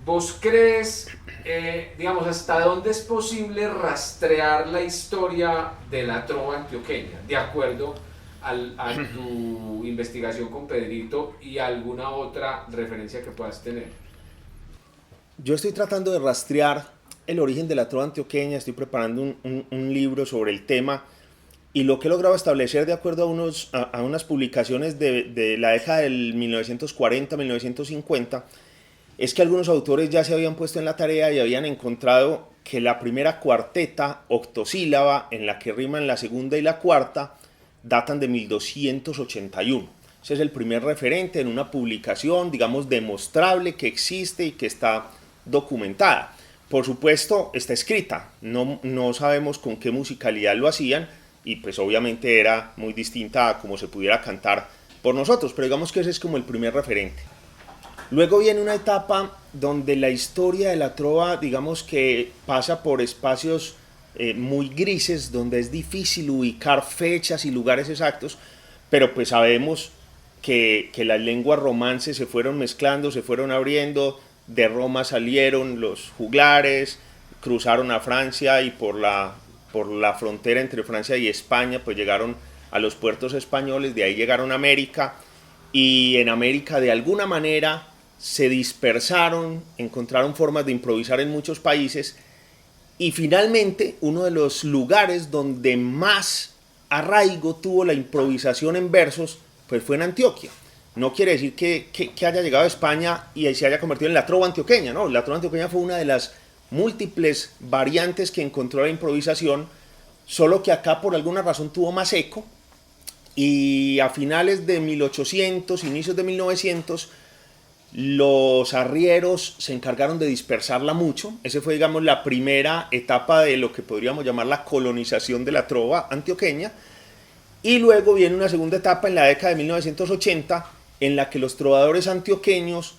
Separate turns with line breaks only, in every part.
¿Vos crees, digamos, hasta dónde es posible rastrear la historia de la trova antioqueña, de acuerdo a tu investigación con Pedrito y alguna otra referencia que puedas tener?
Yo estoy tratando de rastrear el origen de la trova antioqueña, estoy preparando un libro sobre el tema y lo que he logrado establecer de acuerdo a unas publicaciones de la década del 1940-1950 es que algunos autores ya se habían puesto en la tarea y habían encontrado que la primera cuarteta octosílaba en la que riman la segunda y la cuarta datan de 1281. Ese es el primer referente en una publicación, digamos, demostrable que existe y que está documentada. Por supuesto, está escrita, no sabemos con qué musicalidad lo hacían y pues obviamente era muy distinta a como se pudiera cantar por nosotros, pero digamos que ese es como el primer referente. Luego viene una etapa donde la historia de la trova, digamos que pasa por espacios muy grises, donde es difícil ubicar fechas y lugares exactos, pero pues sabemos que las lenguas romances se fueron mezclando, se fueron abriendo, de Roma salieron los juglares, cruzaron a Francia y por la frontera entre Francia y España pues llegaron a los puertos españoles, de ahí llegaron a América y en América de alguna manera se dispersaron, encontraron formas de improvisar en muchos países y finalmente uno de los lugares donde más arraigo tuvo la improvisación en versos pues fue en Antioquia. No quiere decir que haya llegado a España y se haya convertido en la trova antioqueña, ¿no? La trova antioqueña fue una de las múltiples variantes que encontró la improvisación, solo que acá por alguna razón tuvo más eco y a finales de 1800, inicios de 1900, los arrieros se encargaron de dispersarla mucho. Esa fue, digamos, la primera etapa de lo que podríamos llamar la colonización de la trova antioqueña. Y luego viene una segunda etapa en la década de 1980 en la que los trovadores antioqueños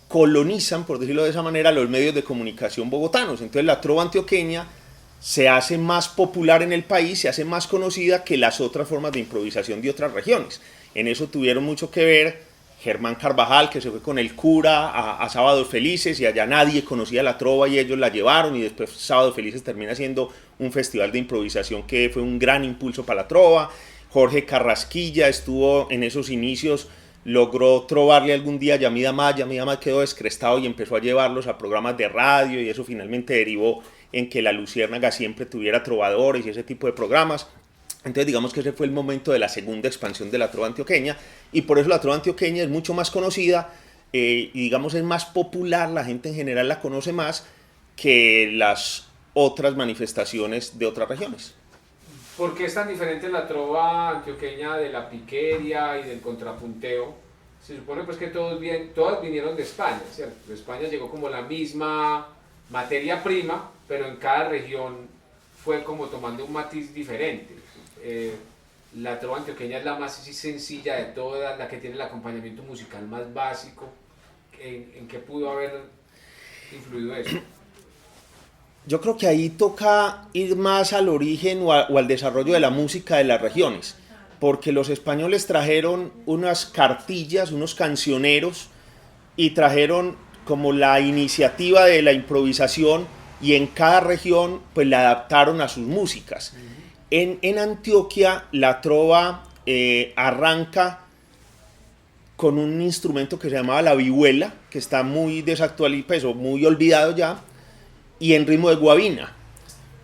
colonizan, por decirlo de esa manera, los medios de comunicación bogotanos. Entonces la trova antioqueña se hace más popular en el país, se hace más conocida que las otras formas de improvisación de otras regiones. En eso tuvieron mucho que ver Germán Carvajal, que se fue con el cura a Sábados Felices y allá nadie conocía la trova y ellos la llevaron y después Sábados Felices termina siendo un festival de improvisación que fue un gran impulso para la trova. Jorge Carrasquilla estuvo en esos inicios, logró trovarle algún día a Yamida Mad quedó descrestado y empezó a llevarlos a programas de radio y eso finalmente derivó en que la Luciérnaga siempre tuviera trovadores y ese tipo de programas. Entonces digamos que ese fue el momento de la segunda expansión de la trova antioqueña y por eso la trova antioqueña es mucho más conocida y digamos es más popular, la gente en general la conoce más que las otras manifestaciones de otras regiones.
¿Por qué es tan diferente la trova antioqueña de la piqueria y del contrapunteo? Se supone pues que todas vinieron de España, ¿cierto? De España llegó como la misma materia prima, pero en cada región fue como tomando un matiz diferente. Eh, la trova antioqueña es la más sencilla de todas, la que tiene el acompañamiento musical más básico. ¿En qué pudo haber influido eso?
Yo creo que ahí toca ir más al origen o al desarrollo de la música de las regiones, porque los españoles trajeron unas cartillas, unos cancioneros y trajeron como la iniciativa de la improvisación y en cada región pues la adaptaron a sus músicas. En Antioquia la trova arranca con un instrumento que se llamaba la vihuela, que está muy desactualizado, pues, o muy olvidado ya, y en ritmo de guabina.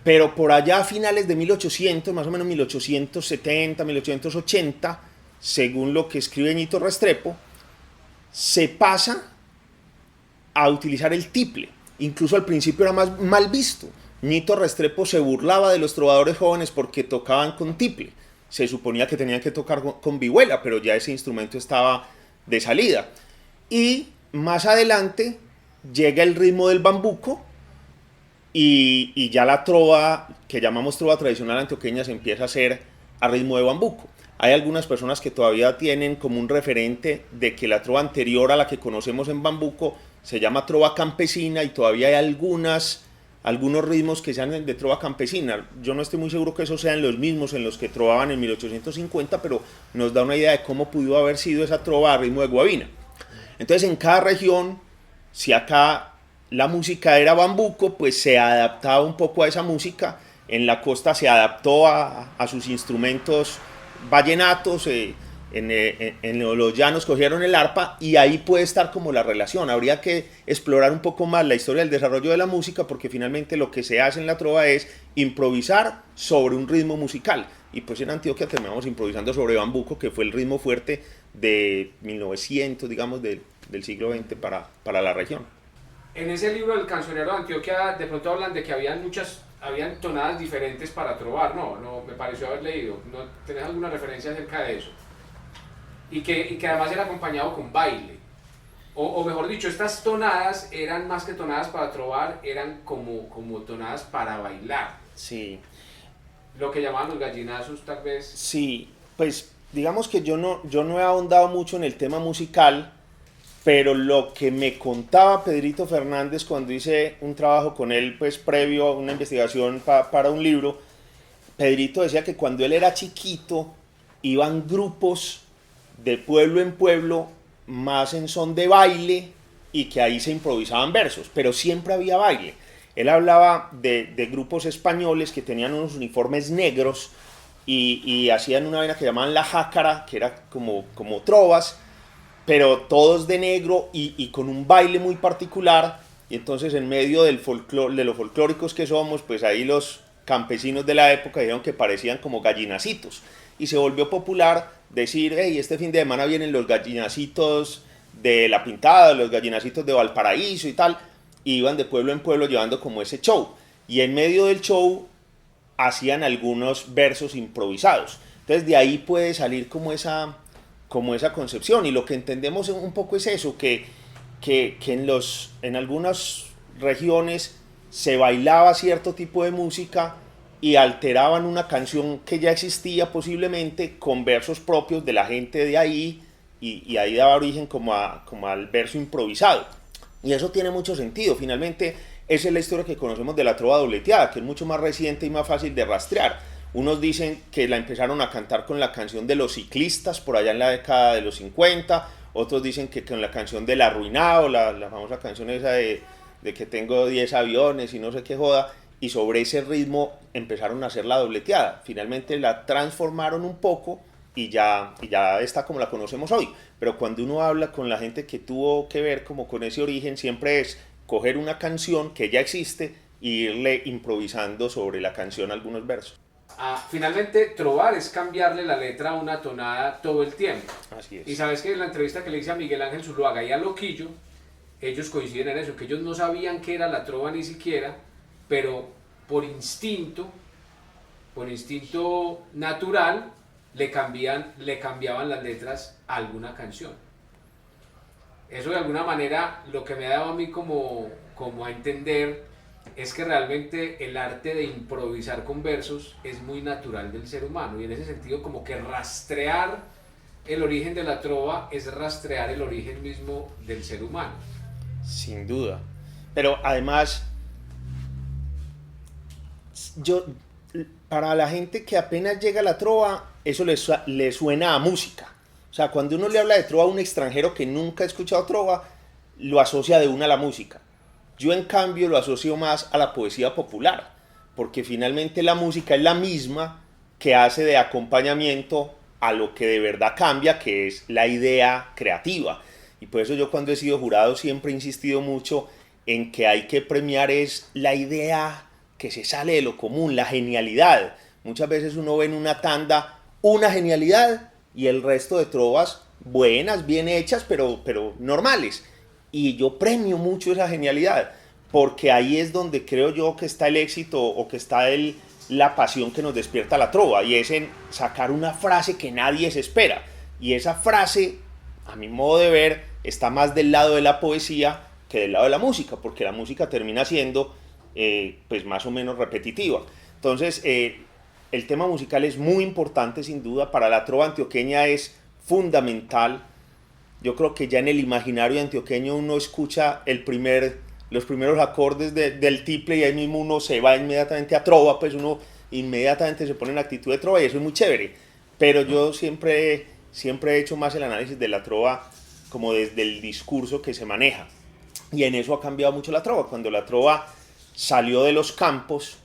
Pero por allá a finales de 1800, más o menos 1870, 1880, según lo que escribe Ñito Restrepo, se pasa a utilizar el tiple. Incluso al principio era más mal visto. Ñito Restrepo se burlaba de los trovadores jóvenes porque tocaban con tiple. Se suponía que tenían que tocar con vihuela, pero ya ese instrumento estaba de salida. Y más adelante llega el ritmo del bambuco y ya la trova, que llamamos trova tradicional antioqueña, se empieza a hacer a ritmo de bambuco. Hay algunas personas que todavía tienen como un referente de que la trova anterior a la que conocemos en bambuco se llama trova campesina y todavía hay algunos ritmos que sean de trova campesina. Yo no estoy muy seguro que esos sean los mismos en los que trovaban en 1850, pero nos da una idea de cómo pudo haber sido esa trova a ritmo de guabina. Entonces en cada región Si acá la música era bambuco, pues se adaptaba un poco a esa música. En la costa se adaptó a sus instrumentos vallenatos, en los llanos cogieron el arpa y ahí puede estar como la relación. Habría que explorar un poco más la historia del desarrollo de la música porque finalmente lo que se hace en la trova es improvisar sobre un ritmo musical. Y pues en Antioquia terminamos improvisando sobre bambuco, que fue el ritmo fuerte de 1900, digamos, del siglo XX para la región.
En ese libro del cancionero de Antioquia de pronto hablan de que habían tonadas diferentes para trovar, no, me pareció haber leído, ¿no tenés alguna referencia acerca de eso? Y que además era acompañado con baile, o mejor dicho, estas tonadas eran más que tonadas para trovar, eran como tonadas para bailar.
Sí.
Lo que llamaban los gallinazos tal vez.
Sí, pues digamos que yo no he ahondado mucho en el tema musical, pero lo que me contaba Pedrito Fernández cuando hice un trabajo con él, pues previo a una investigación para un libro, Pedrito decía que cuando él era chiquito iban grupos de pueblo en pueblo más en son de baile y que ahí se improvisaban versos, pero siempre había baile. Él hablaba de grupos españoles que tenían unos uniformes negros y hacían una vaina que llamaban la jácara, que era como trovas, pero todos de negro y con un baile muy particular. Y entonces en medio de los folclóricos que somos, pues ahí los campesinos de la época dijeron que parecían como gallinacitos. Y se volvió popular decir, hey, este fin de semana vienen los gallinacitos de La Pintada, los gallinacitos de Valparaíso y tal. Y iban de pueblo en pueblo llevando como ese show. Y en medio del show hacían algunos versos improvisados. Entonces de ahí puede salir como esa concepción. Y lo que entendemos un poco es eso, que en algunas regiones se bailaba cierto tipo de música y alteraban una canción que ya existía posiblemente con versos propios de la gente de ahí y ahí daba origen como al verso improvisado. Y eso tiene mucho sentido. Finalmente, esa es la historia que conocemos de la trova dobleteada, que es mucho más reciente y más fácil de rastrear. Unos dicen que la empezaron a cantar con la canción de los ciclistas por allá en la década de los 50, otros dicen que con la canción del arruinado, la famosa canción esa de que tengo 10 aviones y no sé qué joda, y sobre ese ritmo empezaron a hacer la dobleteada. Finalmente la transformaron un poco y ya está como la conocemos hoy. Pero cuando uno habla con la gente que tuvo que ver como con ese origen, siempre es coger una canción que ya existe e irle improvisando sobre la canción algunos versos.
Finalmente, trovar es cambiarle la letra a una tonada todo el tiempo.
Así es.
Y sabes que en la entrevista que le hice a Miguel Ángel Zuluaga y a Loquillo, ellos coinciden en eso, que ellos no sabían qué era la trova ni siquiera, pero por instinto natural, le cambiaban las letras a alguna canción. Eso de alguna manera lo que me ha dado a mí como a entender es que realmente el arte de improvisar con versos es muy natural del ser humano y en ese sentido como que rastrear el origen de la trova es rastrear el origen mismo del ser humano.
Sin duda. Pero además, para la gente que apenas llega a la trova, eso le suena a música. O sea, cuando uno le habla de trova a un extranjero que nunca ha escuchado trova, lo asocia de una a la música. Yo en cambio lo asocio más a la poesía popular, porque finalmente la música es la misma que hace de acompañamiento a lo que de verdad cambia, que es la idea creativa. Y por eso yo cuando he sido jurado siempre he insistido mucho en que hay que premiar es la idea que se sale de lo común, la genialidad. Muchas veces uno ve en una tanda una genialidad y el resto de trovas buenas, bien hechas, pero normales. Y yo premio mucho esa genialidad, porque ahí es donde creo yo que está el éxito o que está la pasión que nos despierta la trova, y es en sacar una frase que nadie se espera. Y esa frase, a mi modo de ver, está más del lado de la poesía que del lado de la música, porque la música termina siendo pues más o menos repetitiva. Entonces, el tema musical es muy importante sin duda, para la trova antioqueña es fundamental. Yo creo que ya en el imaginario antioqueño uno escucha los primeros acordes del tiple y ahí mismo uno se va inmediatamente a trova, pues uno inmediatamente se pone en actitud de trova y eso es muy chévere. Pero yo siempre he hecho más el análisis de la trova como desde el discurso que se maneja. y en eso ha cambiado mucho la trova. Cuando la trova salió de los campos,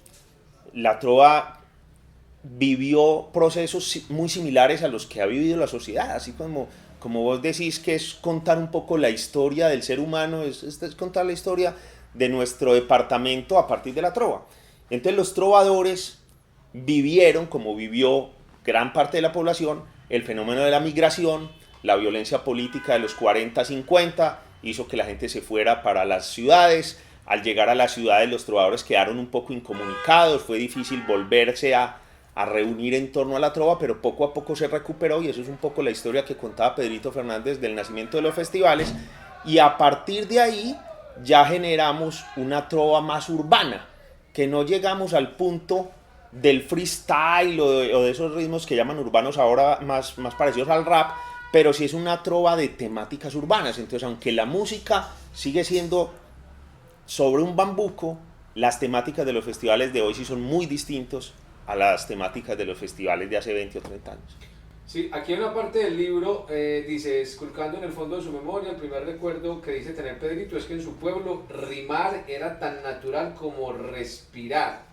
la trova vivió procesos muy similares a los que ha vivido la sociedad, así como vos decís, que es contar un poco la historia del ser humano, es contar la historia de nuestro departamento a partir de la trova. Entonces los trovadores vivieron, como vivió gran parte de la población, el fenómeno de la migración, la violencia política de los 40-50, hizo que la gente se fuera para las ciudades. Al llegar a las ciudades los trovadores quedaron un poco incomunicados, fue difícil volverse a reunir en torno a la trova, pero poco a poco se recuperó, y eso es un poco la historia que contaba Pedrito Fernández del nacimiento de los festivales, y a partir de ahí ya generamos una trova más urbana, que no llegamos al punto del freestyle o de esos ritmos que llaman urbanos ahora más parecidos al rap, pero sí es una trova de temáticas urbanas. Entonces, aunque la música sigue siendo sobre un bambuco, las temáticas de los festivales de hoy sí son muy distintos a las temáticas de los festivales de hace 20 o 30 años.
Sí, aquí en una parte del libro dice, esculcando en el fondo de su memoria, el primer recuerdo que dice tener Pedrito es que en su pueblo rimar era tan natural como respirar.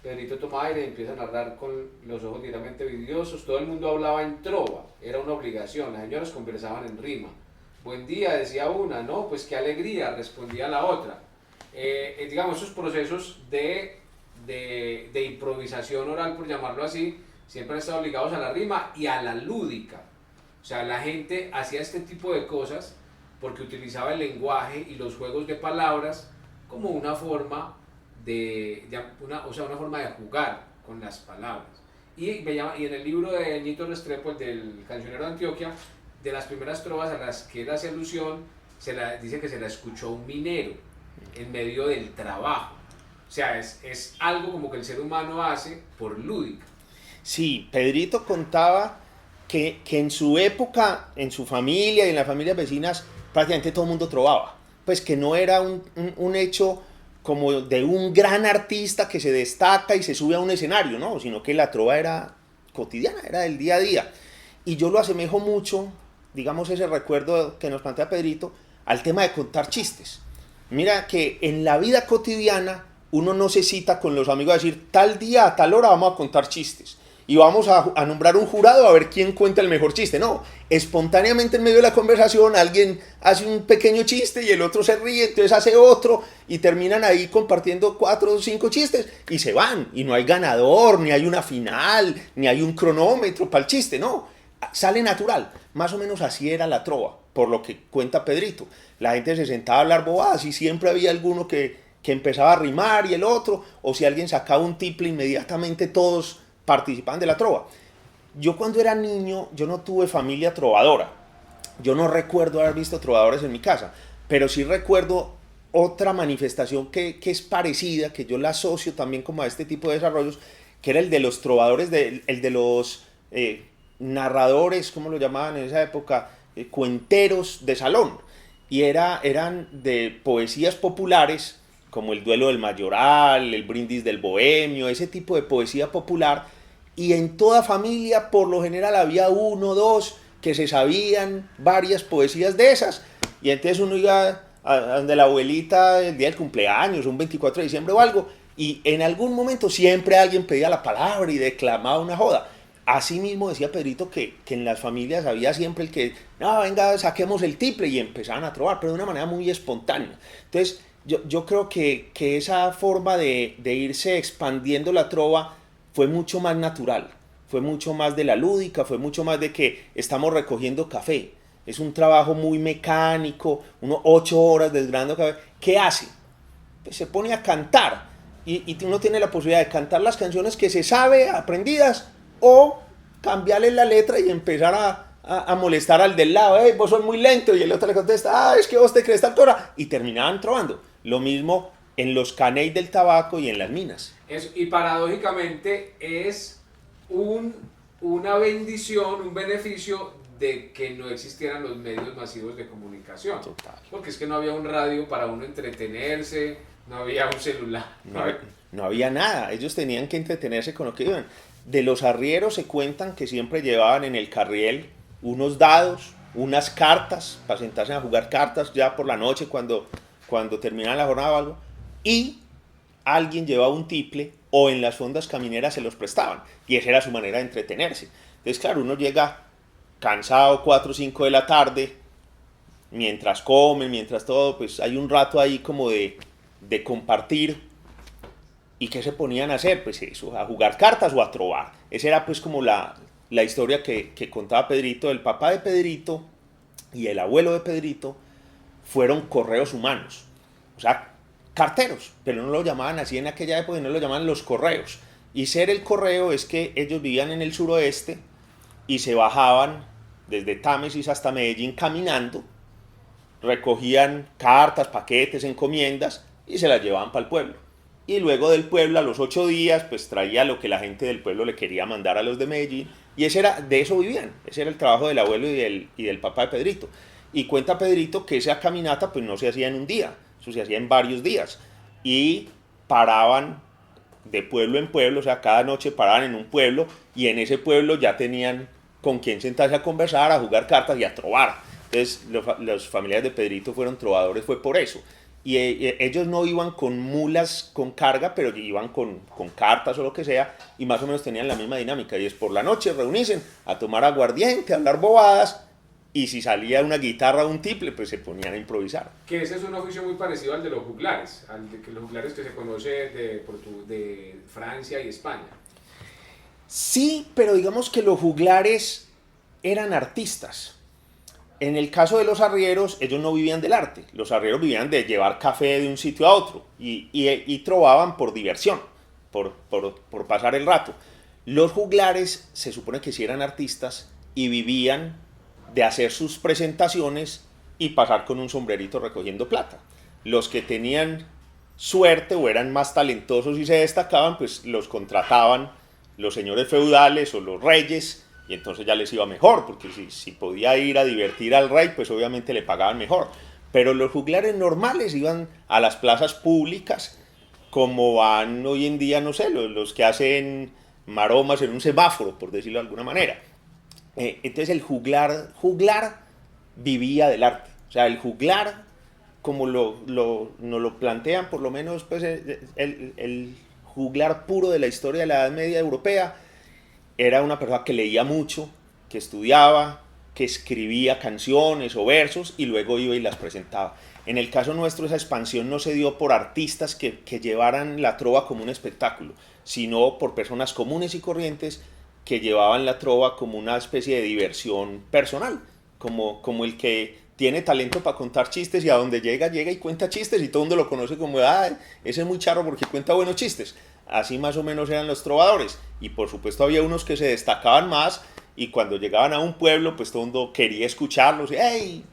Pedrito toma aire y empieza a narrar con los ojos ligeramente vidriosos. Todo el mundo hablaba en trova, era una obligación, las señoras conversaban en rima. Buen día, decía una, no, pues qué alegría, respondía la otra. Digamos, esos procesos de improvisación oral, por llamarlo así, siempre han estado ligados a la rima y a la lúdica. O sea, la gente hacía este tipo de cosas porque utilizaba el lenguaje y los juegos de palabras como una forma una forma de jugar con las palabras. Y en el libro de Ñito Restrepo, el del cancionero de Antioquia, de las primeras trovas a las que él hace alusión, dice que se la escuchó un minero en medio del trabajo. O sea, es algo como que el ser humano hace por lúdica.
Sí, Pedrito contaba que en su época, en su familia y en las familias vecinas, prácticamente todo el mundo trovaba. Pues que no era un hecho como de un gran artista que se destaca y se sube a un escenario, ¿no? Sino que la trova era cotidiana, era del día a día. Y yo lo asemejo mucho, digamos, ese recuerdo que nos plantea Pedrito, al tema de contar chistes. Mira que en la vida cotidiana uno no se cita con los amigos a decir, tal día a tal hora vamos a contar chistes y vamos a nombrar un jurado a ver quién cuenta el mejor chiste. No, espontáneamente en medio de la conversación alguien hace un pequeño chiste y el otro se ríe, entonces hace otro y terminan ahí compartiendo 4 o 5 chistes y se van, y no hay ganador, ni hay una final, ni hay un cronómetro para el chiste, no, sale natural. Más o menos así era la trova, por lo que cuenta Pedrito. La gente se sentaba a hablar bobadas y siempre había alguno que empezaba a rimar y el otro, o si alguien sacaba un tiple, inmediatamente todos participaban de la trova. Yo cuando era niño, yo no tuve familia trovadora, yo no recuerdo haber visto trovadores en mi casa, pero sí recuerdo otra manifestación que es parecida, que yo la asocio también como a este tipo de desarrollos, que era el de los trovadores, el de los narradores, ¿cómo lo llamaban en esa época? Cuenteros de salón, y eran de poesías populares, como el duelo del mayoral, el brindis del bohemio, ese tipo de poesía popular, y en toda familia por lo general había 1 o 2 que se sabían varias poesías de esas, y entonces uno iba a donde la abuelita el día del cumpleaños, un 24 de diciembre o algo, y en algún momento siempre alguien pedía la palabra y declamaba una joda. Así mismo decía Pedrito que en las familias había siempre el que, no, venga, saquemos el tiple, y empezaban a trovar, pero de una manera muy espontánea. Entonces, yo creo que esa forma de irse expandiendo la trova fue mucho más natural, fue mucho más de la lúdica, fue mucho más de que estamos recogiendo café. Es un trabajo muy mecánico, 8 horas desgranando café. ¿Qué hace? Pues se pone a cantar, y uno tiene la posibilidad de cantar las canciones que se sabe, aprendidas, o cambiarle la letra y empezar a molestar al del lado. Vos sos muy lento, y el otro le contesta, es que vos te crees tal cosa, y terminaban trovando. Lo mismo en los caneis del tabaco y en las minas.
Y paradójicamente es una bendición, un beneficio de que no existieran los medios masivos de comunicación.
Total.
Porque es que no había un radio para uno entretenerse, no había un celular.
No había nada, ellos tenían que entretenerse con lo que iban. De los arrieros se cuentan que siempre llevaban en el carriel unos dados, unas cartas, para sentarse a jugar cartas ya por la noche cuando cuando terminaban la jornada o algo, y alguien llevaba un tiple o en las fondas camineras se los prestaban, y esa era su manera de entretenerse. Entonces, claro, uno llega cansado 4 o 5 de la tarde, mientras comen, mientras todo, pues hay un rato ahí como de compartir. ¿Y qué se ponían a hacer? Pues eso, a jugar cartas o a trovar. Esa era pues como la historia que contaba Pedrito. El papá de Pedrito y el abuelo de Pedrito fueron correos humanos, o sea, carteros, pero no lo llamaban así en aquella época, no lo llamaban los correos. Y ser el correo es que ellos vivían en el suroeste y se bajaban desde Támesis hasta Medellín caminando, recogían cartas, paquetes, encomiendas y se las llevaban para el pueblo. Y luego del pueblo, a los 8 días, pues traía lo que la gente del pueblo le quería mandar a los de Medellín. Y de eso vivían. Ese era el trabajo del abuelo y del papá de Pedrito. Y cuenta Pedrito que esa caminata pues no se hacía en un día, eso se hacía en varios días. Y paraban de pueblo en pueblo, o sea, cada noche paraban en un pueblo y en ese pueblo ya tenían con quién sentarse a conversar, a jugar cartas y a trovar. Entonces los familiares de Pedrito fueron trovadores, fue por eso. Y ellos no iban con mulas con carga, pero iban con cartas o lo que sea, y más o menos tenían la misma dinámica, y es por la noche reunirse a tomar aguardiente, a hablar bobadas, y si salía una guitarra o un tiple, pues se ponían a improvisar.
Que ese es un oficio muy parecido al de los juglares, los juglares que se conoce de Francia y España.
Sí, pero digamos que los juglares eran artistas. En el caso de los arrieros, ellos no vivían del arte. Los arrieros vivían de llevar café de un sitio a otro y trovaban por diversión, por pasar el rato. Los juglares se supone que sí eran artistas y vivían de hacer sus presentaciones y pasar con un sombrerito recogiendo plata. Los que tenían suerte o eran más talentosos y se destacaban, pues los contrataban los señores feudales o los reyes, y entonces ya les iba mejor, porque si podía ir a divertir al rey, pues obviamente le pagaban mejor. Pero los juglares normales iban a las plazas públicas, como van hoy en día, no sé, los que hacen maromas en un semáforo, por decirlo de alguna manera. Entonces el juglar vivía del arte. O sea, el juglar, como nos lo plantean, por lo menos pues, el juglar puro de la historia de la Edad Media europea, era una persona que leía mucho, que estudiaba, que escribía canciones o versos y luego iba y las presentaba. En el caso nuestro, esa expansión no se dio por artistas que llevaran la trova como un espectáculo, sino por personas comunes y corrientes que llevaban la trova como una especie de diversión personal, como el que tiene talento para contar chistes y a donde llega y cuenta chistes y todo el mundo lo conoce como, ese es muy charro porque cuenta buenos chistes. Así más o menos eran los trovadores, y por supuesto había unos que se destacaban más, y cuando llegaban a un pueblo pues todo el mundo quería escucharlos. ¡Hey!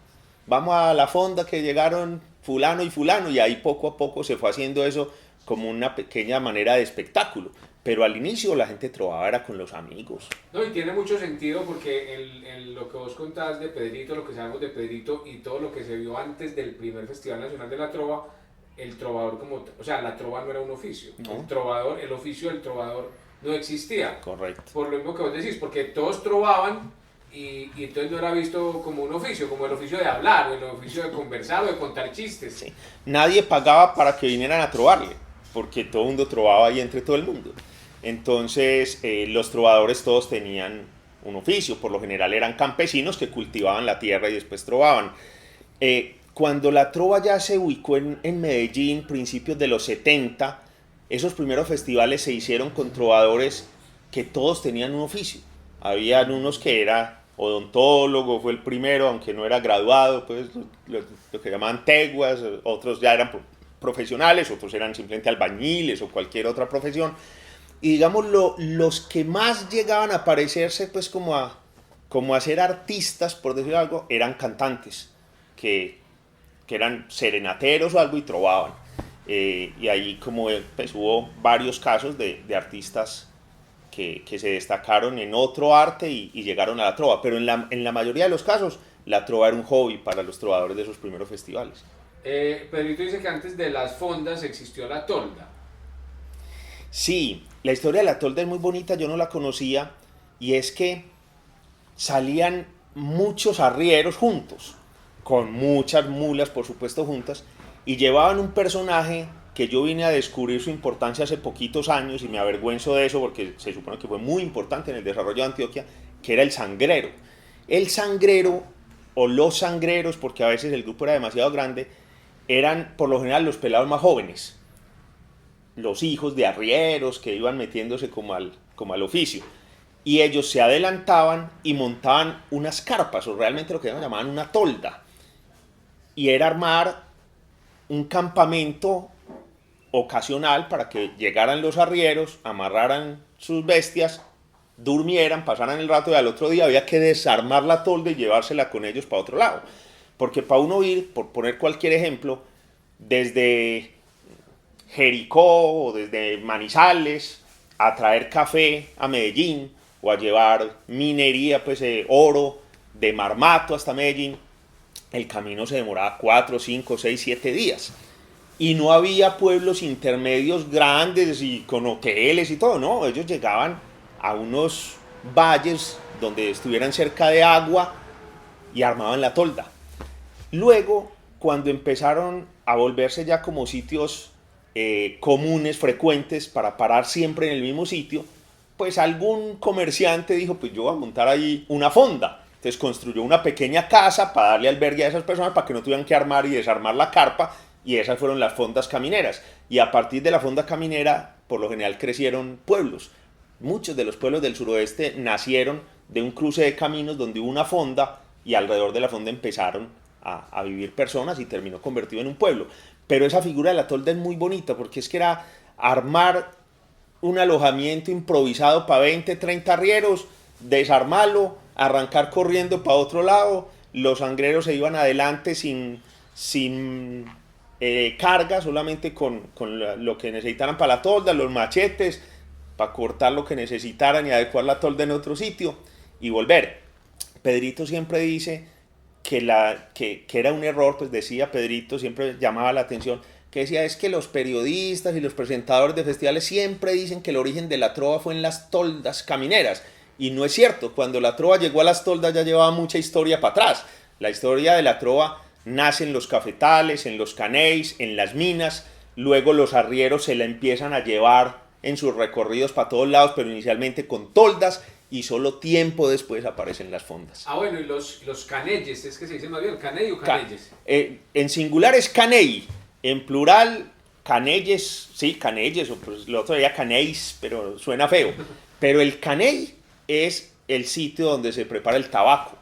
Vamos a la fonda que llegaron fulano, y ahí poco a poco se fue haciendo eso como una pequeña manera de espectáculo. Pero al inicio la gente trovaba era con los amigos.
No, y tiene mucho sentido porque en lo que vos contás de Pedrito, lo que sabemos de Pedrito y todo lo que se vio antes del primer Festival Nacional de la Trova, el trovador o sea, la trova no era un oficio. No. El oficio del trovador no existía.
Correcto.
Por lo mismo que vos decís, porque todos trovaban y entonces no era visto como un oficio, como el oficio de hablar, o el oficio de conversar o de contar chistes.
Sí. Nadie pagaba para que vinieran a trovarle, porque todo el mundo trovaba ahí entre todo el mundo. Entonces los trovadores todos tenían un oficio, por lo general eran campesinos que cultivaban la tierra y después trovaban. Cuando la trova ya se ubicó en Medellín, principios de los 70, esos primeros festivales se hicieron con trovadores que todos tenían un oficio. Habían unos que era odontólogo, fue el primero, aunque no era graduado, pues lo que llamaban teguas, otros ya eran profesionales, otros eran simplemente albañiles o cualquier otra profesión. Y digamos, los que más llegaban a parecerse pues como a ser artistas, por decir algo, eran cantantes, que eran serenateros o algo y trovaban. Y ahí como pues, hubo varios casos de artistas que se destacaron en otro arte y llegaron a la trova, pero en la mayoría de los casos la trova era un hobby para los trovadores de esos primeros festivales.
Pedrito dice que antes de las fondas existió la tolda.
Sí, la historia de la tolda es muy bonita, yo no la conocía, y es que salían muchos arrieros juntos, con muchas mulas por supuesto juntas, y llevaban un personaje que yo vine a descubrir su importancia hace poquitos años y me avergüenzo de eso porque se supone que fue muy importante en el desarrollo de Antioquia, que era el sangrero. El sangrero o los sangreros, porque a veces el grupo era demasiado grande, eran por lo general los pelados más jóvenes, los hijos de arrieros que iban metiéndose como al oficio. Y ellos se adelantaban y montaban unas carpas, o realmente lo que ellos llamaban una tolda. Y era armar un campamento ocasional para que llegaran los arrieros, amarraran sus bestias, durmieran, pasaran el rato y al otro día había que desarmar la tolda y llevársela con ellos para otro lado. Porque para uno ir, por poner cualquier ejemplo, desde Jericó o desde Manizales a traer café a Medellín o a llevar minería, pues oro de Marmato hasta Medellín, el camino se demoraba 4, 5, 6, 7 días. Y no había pueblos intermedios grandes y con hoteles y todo, no, ellos llegaban a unos valles donde estuvieran cerca de agua y armaban la tolda. Luego, cuando empezaron a volverse ya como sitios comunes, frecuentes, para parar siempre en el mismo sitio, pues algún comerciante dijo, pues yo voy a montar ahí una fonda. Entonces construyó una pequeña casa para darle albergue a esas personas para que no tuvieran que armar y desarmar la carpa, y esas fueron las fondas camineras. Y a partir de la fonda caminera, por lo general crecieron pueblos. Muchos de los pueblos del suroeste nacieron de un cruce de caminos donde hubo una fonda y alrededor de la fonda empezaron a vivir personas y terminó convertido en un pueblo. Pero esa figura de la tolda es muy bonita porque es que era armar un alojamiento improvisado para 20, 30 arrieros, desarmarlo, arrancar corriendo para otro lado, los sangreros se iban adelante sin carga, solamente con lo que necesitaran para la tolda, los machetes, para cortar lo que necesitaran y adecuar la tolda en otro sitio y volver. Pedrito siempre dice que era un error, pues decía Pedrito, siempre llamaba la atención, que decía es que los periodistas y los presentadores de festivales siempre dicen que el origen de la trova fue en las toldas camineras, y no es cierto. Cuando la trova llegó a las toldas ya llevaba mucha historia para atrás. La historia de la trova nace en los cafetales, en los caneis, en las minas, luego los arrieros se la empiezan a llevar en sus recorridos para todos lados, pero inicialmente con toldas, y solo tiempo después aparecen las fondas.
Ah, bueno, y los canelles, es que se dice más bien, caney o canelles.
En singular es caney, en plural canelles, sí, canelles, o pues lo otro sería caneis, pero suena feo. Pero el caney es el sitio donde se prepara el tabaco,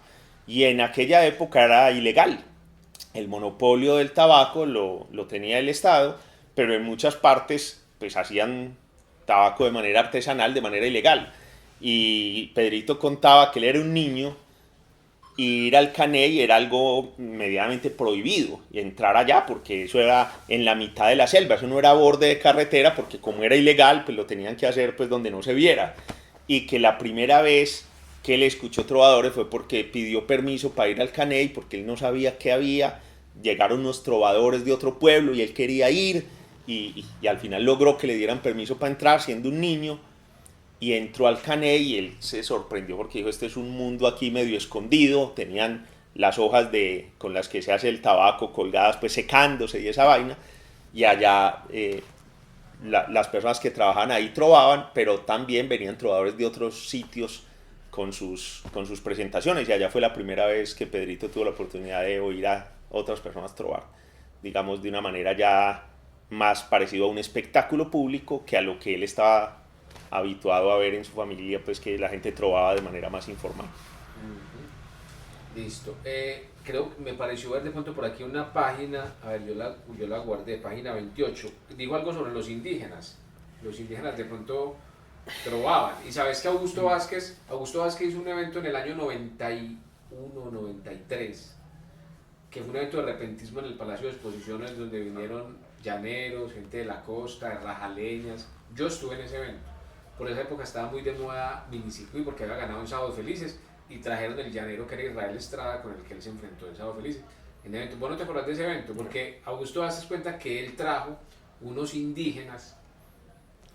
y en aquella época era ilegal. El monopolio del tabaco lo tenía el Estado, pero en muchas partes pues hacían tabaco de manera artesanal, de manera ilegal. Y Pedrito contaba que él era un niño y ir al caney era algo medianamente prohibido, y entrar allá porque eso era en la mitad de la selva, eso no era borde de carretera, porque como era ilegal pues lo tenían que hacer pues donde no se viera. Y que la primera vez que él escuchó trovadores fue porque pidió permiso para ir al caney, porque él no sabía qué había. Llegaron unos trovadores de otro pueblo y él quería ir, y al final logró que le dieran permiso para entrar siendo un niño, y entró al caney y él se sorprendió porque dijo, este es un mundo aquí medio escondido. Tenían las hojas con las que se hace el tabaco colgadas pues secándose y esa vaina, y allá las personas que trabajaban ahí trovaban, pero también venían trovadores de otros sitios con sus presentaciones, y allá fue la primera vez que Pedrito tuvo la oportunidad de oír a otras personas trovar, digamos de una manera ya más parecido a un espectáculo público que a lo que él estaba habituado a ver en su familia, pues que la gente trovaba de manera más informal.
Listo. Creo que me pareció ver de pronto por aquí una página, a ver, yo la guardé, página 28, digo algo sobre los indígenas. Los indígenas de pronto trovaban. Y sabes que Augusto Vázquez hizo un evento en el año 91, 93, que fue un evento de repentismo en el Palacio de Exposiciones, donde vinieron llaneros, gente de la costa, de rajaleñas. Yo estuve en ese evento. Por esa época estaba muy de moda Minicircuit porque había ganado en Sábados Felices, y trajeron el llanero que era Israel Estrada, con el que él se enfrentó en Sábados Felices. En el evento, ¿vos no te acordás de ese evento? Porque Augusto Vázquez cuenta que él trajo unos indígenas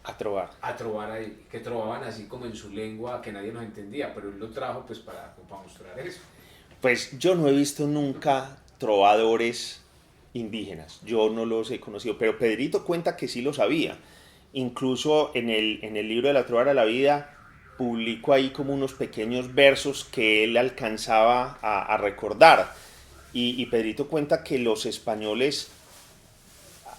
A trovar
ahí, que trovaban así como en su lengua, que nadie nos entendía, pero él lo trajo pues para mostrar eso.
Pues yo no he visto nunca trovadores indígenas. Yo no los he conocido, pero Pedrito cuenta que sí lo sabía. Incluso en el libro de la Trova de la Vida publico ahí como unos pequeños versos que él alcanzaba a recordar. Y Pedrito cuenta que los españoles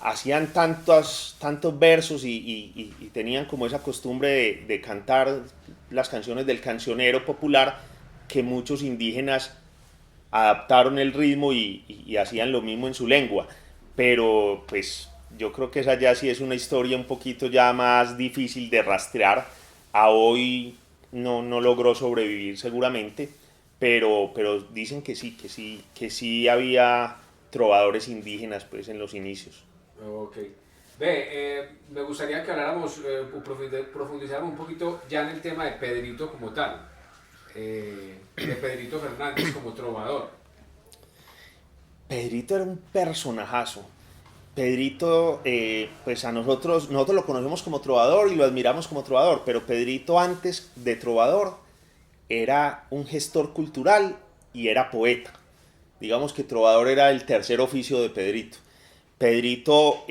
hacían tantos versos y tenían como esa costumbre de cantar las canciones del cancionero popular, que muchos indígenas adaptaron el ritmo y hacían lo mismo en su lengua. Pero pues yo creo que esa ya sí es una historia un poquito ya más difícil de rastrear. A hoy no logró sobrevivir seguramente, pero dicen que sí había trovadores indígenas pues en los inicios.
Ok. Ve, me gustaría que habláramos, profundizáramos un poquito ya en el tema de Pedrito como tal, de Pedrito Fernández como trovador.
Pedrito era un personajazo. Pedrito, pues nosotros lo conocemos como trovador y lo admiramos como trovador, pero Pedrito antes de trovador era un gestor cultural y era poeta. Digamos que trovador era el tercer oficio de Pedrito. Pedrito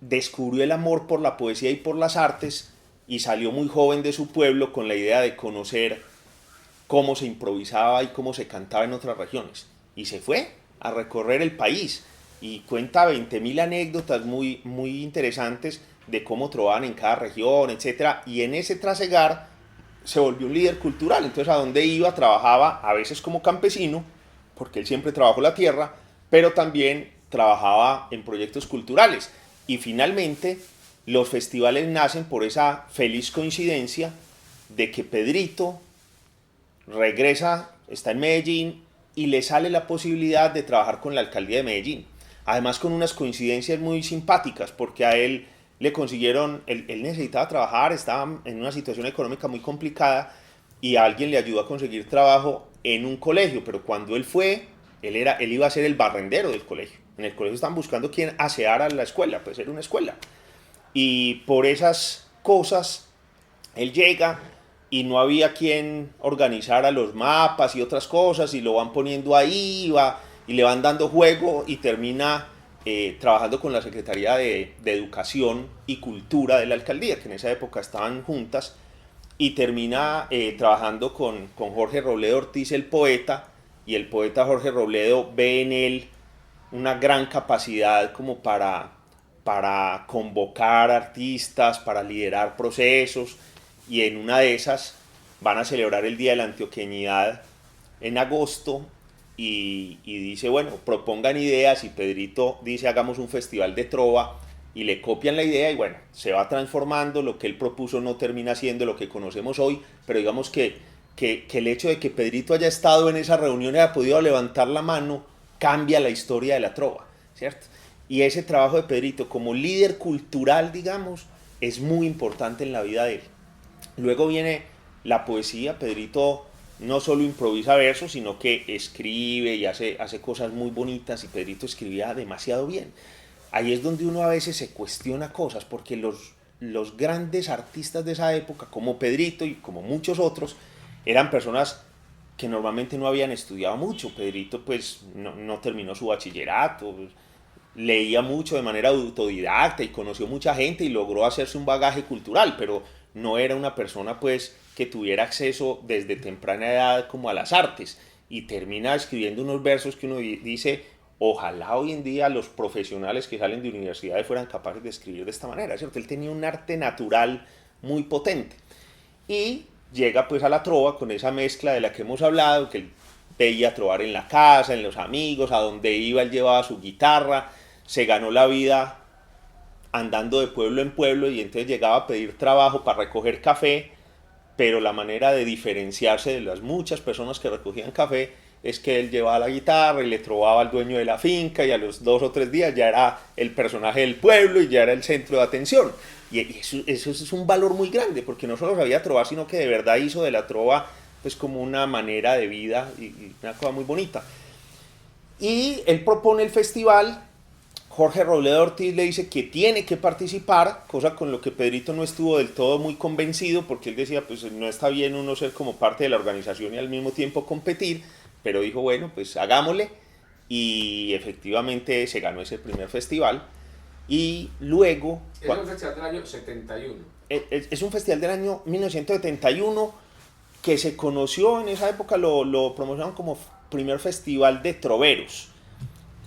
descubrió el amor por la poesía y por las artes y salió muy joven de su pueblo con la idea de conocer cómo se improvisaba y cómo se cantaba en otras regiones. Y se fue a recorrer el país y cuenta 20.000 anécdotas muy interesantes de cómo trovaban en cada región, etc. Y en ese trasegar se volvió un líder cultural. Entonces a donde iba trabajaba a veces como campesino, porque él siempre trabajó la tierra, pero también trabajaba en proyectos culturales. Y finalmente los festivales nacen por esa feliz coincidencia de que Pedrito regresa, está en Medellín y le sale la posibilidad de trabajar con la alcaldía de Medellín. Además con unas coincidencias muy simpáticas, porque a él le consiguieron, él necesitaba trabajar, estaba en una situación económica muy complicada y alguien le ayudó a conseguir trabajo en un colegio, pero cuando él fue, él iba a ser el barrendero del colegio. En el colegio estaban buscando quien aseara la escuela, pues era una escuela. Y por esas cosas, él llega y no había quien organizara los mapas y otras cosas, y lo van poniendo ahí, y le van dando juego y termina trabajando con la Secretaría de Educación y Cultura de la alcaldía, que en esa época estaban juntas, y termina trabajando con Jorge Robledo Ortiz, el poeta, y el poeta Jorge Robledo ve en él una gran capacidad como para convocar artistas, para liderar procesos, y en una de esas van a celebrar el Día de la Antioqueñidad en agosto y dice, bueno, propongan ideas, y Pedrito dice, hagamos un festival de trova, y le copian la idea y bueno, se va transformando, lo que él propuso no termina siendo lo que conocemos hoy, pero digamos que el hecho de que Pedrito haya estado en esa reunión y haya podido levantar la mano, cambia la historia de la trova, ¿cierto? Y ese trabajo de Pedrito como líder cultural, digamos, es muy importante en la vida de él. Luego viene la poesía. Pedrito no solo improvisa versos, sino que escribe y hace cosas muy bonitas, y Pedrito escribía demasiado bien. Ahí es donde uno a veces se cuestiona cosas, porque los grandes artistas de esa época, como Pedrito y como muchos otros, eran personas que normalmente no habían estudiado mucho. Pedrito pues no terminó su bachillerato, leía mucho de manera autodidacta y conoció mucha gente y logró hacerse un bagaje cultural, pero no era una persona pues que tuviera acceso desde temprana edad como a las artes, y termina escribiendo unos versos que uno dice, ojalá hoy en día los profesionales que salen de universidades fueran capaces de escribir de esta manera, ¿cierto? Él tenía un arte natural muy potente y llega pues a la trova con esa mezcla de la que hemos hablado, que él veía trovar en la casa, en los amigos, a donde iba él llevaba su guitarra, se ganó la vida andando de pueblo en pueblo, y entonces llegaba a pedir trabajo para recoger café, pero la manera de diferenciarse de las muchas personas que recogían café es que él llevaba la guitarra y le trovaba al dueño de la finca, y a los 2 o 3 días ya era el personaje del pueblo y ya era el centro de atención. Y eso es un valor muy grande, porque no solo sabía trovar, sino que de verdad hizo de la trova pues como una manera de vida y una cosa muy bonita. Y él propone el festival. Jorge Robledo Ortiz le dice que tiene que participar, cosa con lo que Pedrito no estuvo del todo muy convencido, porque él decía, pues no está bien uno ser como parte de la organización y al mismo tiempo competir, pero dijo, bueno, pues hagámosle. y efectivamente se ganó ese primer festival. Y luego...
Es un festival del año 71.
Es un festival del año 1971 que se conoció en esa época, lo promocionaron como primer festival de troveros,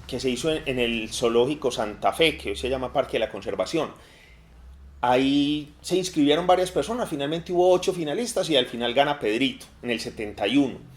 que se hizo en el Zoológico Santa Fe, que hoy se llama Parque de la Conservación. Ahí se inscribieron varias personas, finalmente hubo 8 finalistas y al final gana Pedrito, en el 71.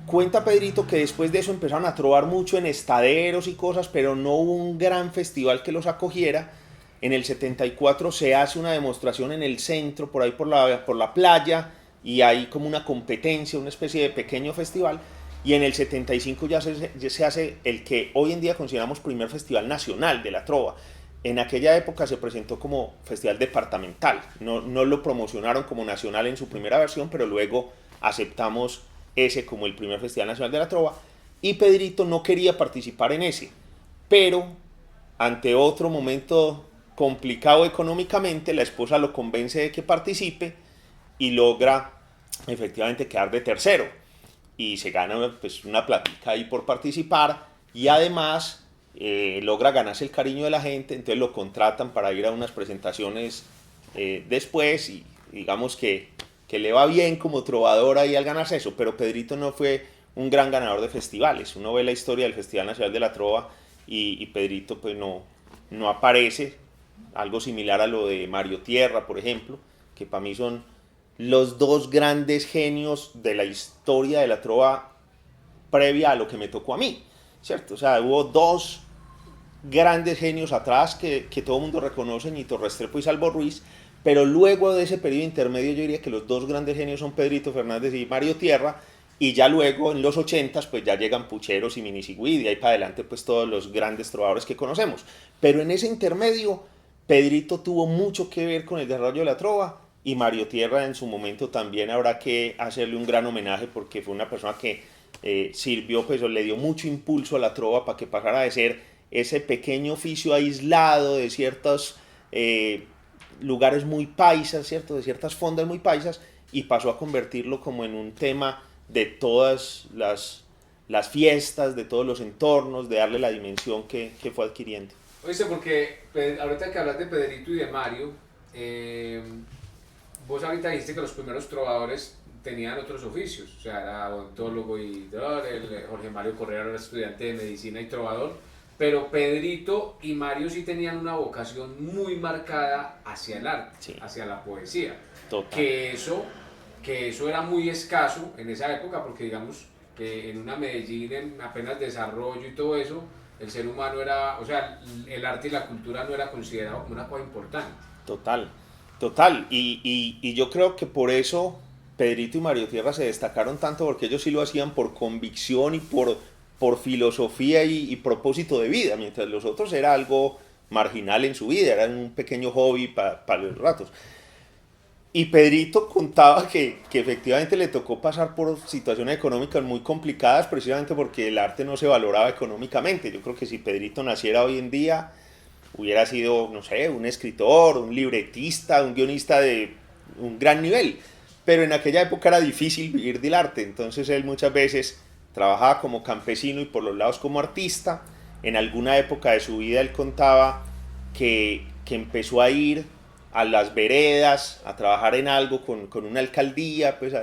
Cuenta Pedrito que después de eso empezaron a trovar mucho en estaderos y cosas, pero no hubo un gran festival que los acogiera. En el 74 se hace una demostración en el centro, por ahí por la playa, y hay como una competencia, una especie de pequeño festival. Y en el 75 ya se hace el que hoy en día consideramos primer festival nacional de la trova. En aquella época se presentó como festival departamental, no lo promocionaron como nacional en su primera versión, pero luego aceptamos ese como el primer festival nacional de la trova, y Pedrito no quería participar en ese, pero ante otro momento complicado económicamente, la esposa lo convence de que participe y logra efectivamente quedar de tercero, y se gana pues una platica ahí por participar, y además logra ganarse el cariño de la gente, entonces lo contratan para ir a unas presentaciones después, y digamos que le va bien como trovador ahí al ganarse eso, pero Pedrito no fue un gran ganador de festivales. Uno ve la historia del Festival Nacional de la Trova y Pedrito pues no aparece, algo similar a lo de Mario Tierra, por ejemplo, que para mí son los dos grandes genios de la historia de la trova previa a lo que me tocó a mí, ¿cierto? O sea, hubo dos grandes genios atrás que todo el mundo reconoce, Nito Restrepo y Salvo Ruiz, pero luego de ese periodo intermedio yo diría que los dos grandes genios son Pedrito Fernández y Mario Tierra, y ya luego en los 80s pues ya llegan Pucheros y Minisigüí, y ahí para adelante pues todos los grandes trovadores que conocemos. Pero en ese intermedio Pedrito tuvo mucho que ver con el desarrollo de la trova, y Mario Tierra en su momento también habrá que hacerle un gran homenaje porque fue una persona que sirvió, pues le dio mucho impulso a la trova para que pasara de ser ese pequeño oficio aislado de ciertos lugares muy paisas, ¿cierto? De ciertas fondas muy paisas, y pasó a convertirlo como en un tema de todas las fiestas, de todos los entornos, de darle la dimensión que fue adquiriendo.
Oíste, porque ahorita que hablas de Pedrito y de Mario, vos ahorita dijiste que los primeros trovadores tenían otros oficios, o sea, era odontólogo y Jorge Mario Correa era estudiante de medicina y trovador, pero Pedrito y Mario sí tenían una vocación muy marcada hacia el arte, sí, hacia la poesía. Total. Que eso era muy escaso en esa época, porque digamos que en una Medellín en apenas desarrollo y todo eso, el ser humano era, o sea, el arte y la cultura no era considerado como una cosa importante.
Total, y yo creo que por eso Pedrito y Mario Tierra se destacaron tanto, porque ellos sí lo hacían por convicción y por filosofía y propósito de vida, mientras los otros era algo marginal en su vida, era un pequeño hobby para los ratos. Y Pedrito contaba que efectivamente le tocó pasar por situaciones económicas muy complicadas precisamente porque el arte no se valoraba económicamente. Yo creo que si Pedrito naciera hoy en día hubiera sido, no sé, un escritor, un libretista, un guionista de un gran nivel, pero en aquella época era difícil vivir del arte, entonces él muchas veces trabajaba como campesino y por los lados como artista. En alguna época de su vida él contaba que empezó a ir a las veredas a trabajar en algo con una alcaldía, pues,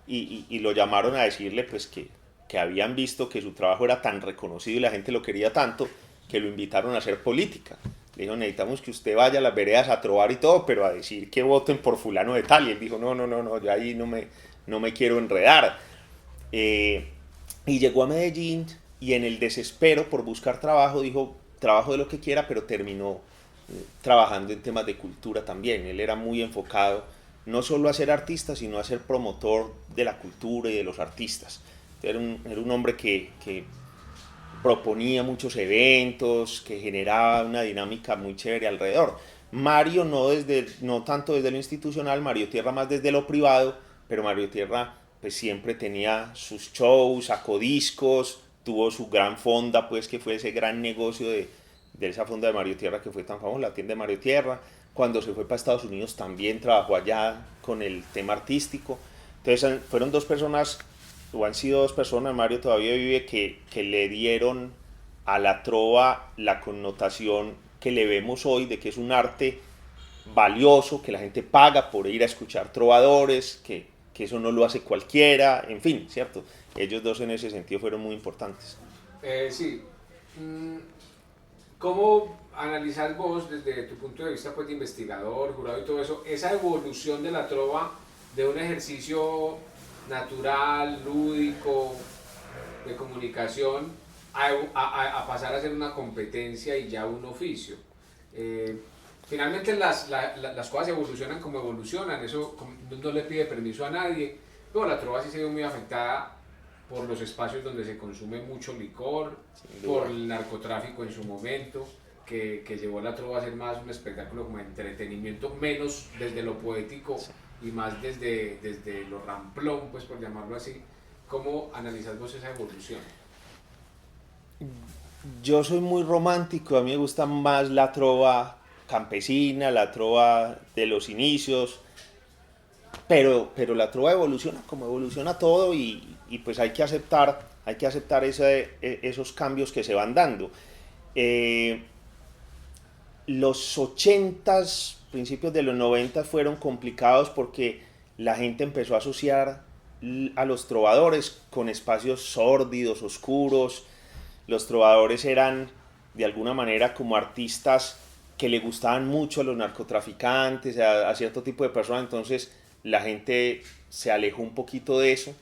y lo llamaron a decirle pues que habían visto que su trabajo era tan reconocido y la gente lo quería tanto que lo invitaron a hacer política. Le dijo, necesitamos que usted vaya a las veredas a trobar y todo, pero a decir que voten por fulano de tal. Y él dijo, no, yo ahí no me quiero enredar. Y llegó a Medellín y en el desespero por buscar trabajo dijo, trabajo de lo que quiera, pero terminó trabajando en temas de cultura también. Él era muy enfocado no solo a ser artista, sino a ser promotor de la cultura y de los artistas. Era un hombre que proponía muchos eventos, que generaba una dinámica muy chévere alrededor. Mario no tanto desde lo institucional, Mario Tierra más desde lo privado, pero Mario Tierra pues siempre tenía sus shows, sacó discos, tuvo su gran fonda, pues que fue ese gran negocio de esa fonda de Mario Tierra que fue tan famosa, la tienda de Mario Tierra. Cuando se fue para Estados Unidos también trabajó allá con el tema artístico. Entonces fueron dos personas, o han sido dos personas, Mario todavía vive, que le dieron a la trova la connotación que le vemos hoy de que es un arte valioso, que la gente paga por ir a escuchar trovadores, que eso no lo hace cualquiera, en fin, ¿cierto? Ellos dos en ese sentido fueron muy importantes.
Sí. ¿Cómo analizás vos desde tu punto de vista pues, de investigador, jurado y todo eso, esa evolución de la trova de un ejercicio natural, lúdico, de comunicación, a pasar a ser una competencia y ya un oficio? Finalmente las cosas evolucionan como evolucionan, eso no le pide permiso a nadie, pero la trova sí se ve muy afectada por los espacios donde se consume mucho licor, por el narcotráfico en su momento, que llevó a la trova a ser más un espectáculo como entretenimiento, menos desde lo poético y más desde lo ramplón, pues por llamarlo así. ¿Cómo analizas vos esa evolución?
Yo soy muy romántico, a mí me gusta más la trova campesina, la trova de los inicios, pero la trova evoluciona como evoluciona todo y pues hay que aceptar esos cambios que se van dando. Eh, los 80s, principios de los 90 fueron complicados porque la gente empezó a asociar a los trovadores con espacios sórdidos, oscuros. Los trovadores eran de alguna manera como artistas que le gustaban mucho a los narcotraficantes, a cierto tipo de personas, entonces la gente se alejó un poquito de eso,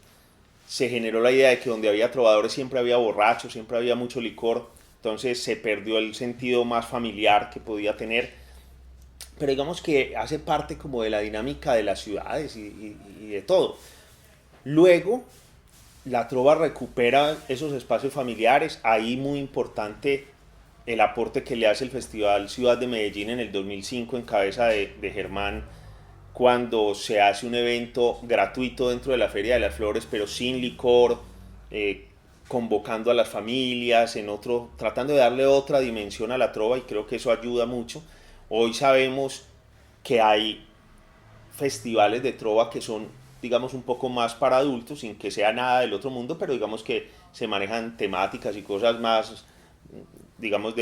se generó la idea de que donde había trovadores siempre había borrachos, siempre había mucho licor, entonces se perdió el sentido más familiar que podía tener, pero digamos que hace parte como de la dinámica de las ciudades y de todo. Luego, la trova recupera esos espacios familiares, ahí muy importante el aporte que le hace el Festival Ciudad de Medellín en el 2005 en cabeza de Germán, cuando se hace un evento gratuito dentro de la Feria de las Flores, pero sin licor, convocando a las familias, tratando de darle otra dimensión a la trova y creo que eso ayuda mucho. Hoy sabemos que hay festivales de trova que son, digamos, un poco más para adultos, sin que sea nada del otro mundo, pero digamos que se manejan temáticas y cosas más, digamos,